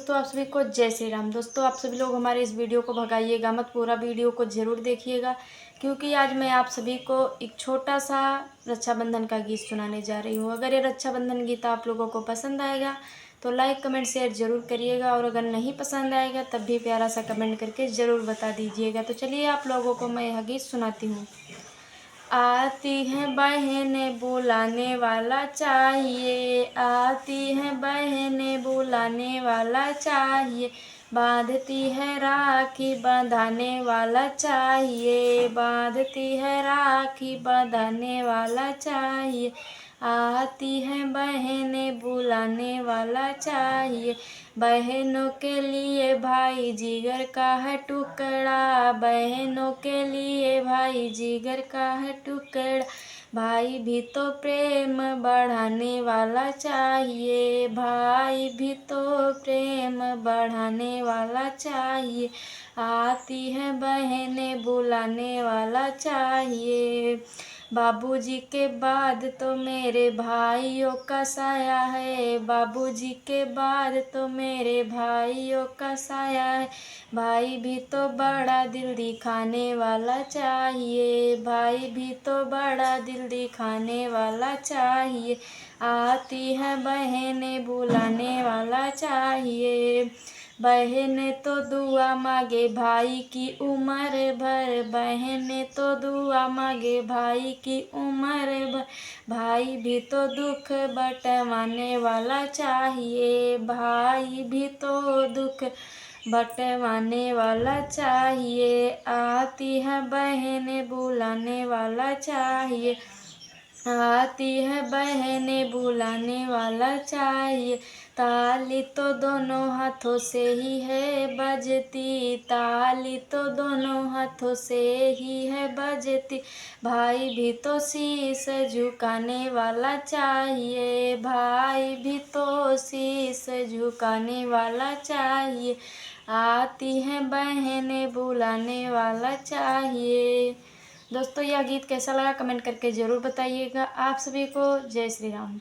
दोस्तों, आप सभी को जय श्री राम। दोस्तों, आप सभी लोग हमारे इस वीडियो को भगाइएगा मत, पूरा वीडियो को ज़रूर देखिएगा, क्योंकि आज मैं आप सभी को एक छोटा सा रक्षाबंधन का गीत सुनाने जा रही हूँ। अगर ये रक्षाबंधन गीत आप लोगों को पसंद आएगा तो लाइक कमेंट शेयर ज़रूर करिएगा, और अगर नहीं पसंद आएगा तब भी प्यारा सा कमेंट करके ज़रूर बता दीजिएगा। तो चलिए आप लोगों को मैं यह गीत सुनाती हूँ। आती हैं बहनें बुलाने वाला चाहिए, आती हैं बहनें बुलाने वाला चाहिए, बांधती है राखी बंधाने वाला चाहिए, बांधती है राखी बंधाने वाला चाहिए, आती हैं बहनें बुलाने वाला चाहिए। बहनों के लिए भाई जिगर का है टुकड़ा, बहनों के लिए भाई जिगर का है टुकड़ा, भाई भी तो प्रेम बढ़ाने वाला चाहिए, भाई भी तो प्रेम बढ़ाने वाला चाहिए, आती हैं बहनें बुलाने वाला चाहिए। बाबूजी के बाद तो मेरे भाइयों का साया है, बाबूजी के बाद तो मेरे भाइयों का साया है, भाई भी तो बड़ा दिल दिखाने वाला चाहिए, भाई भी तो बड़ा दिल दिखाने वाला चाहिए, आती है बहनें बुलाने वाला चाहिए। बहनें तो दुआ मांगे भाई की उम्र भर, बहनें तो दुआ मांगे भाई की उम्र भर, भाई भी तो दुख बंटवाने वाला चाहिए, भाई भी तो दुख बंटवाने वाला चाहिए, आती है बहनें बुलाने वाला चाहिए, आती है बहनें बुलाने वाला चाहिए। ताली तो दोनों हाथों से ही है बजती, ताली तो दोनों हाथों से ही है बजती, भाई भी तो शीश झुकाने वाला चाहिए, भाई भी तो शीश झुकाने वाला चाहिए, आती हैं बहनें बुलाने वाला चाहिए। दोस्तों, यह गीत कैसा लगा कमेंट करके ज़रूर बताइएगा। आप सभी को जय श्री राम।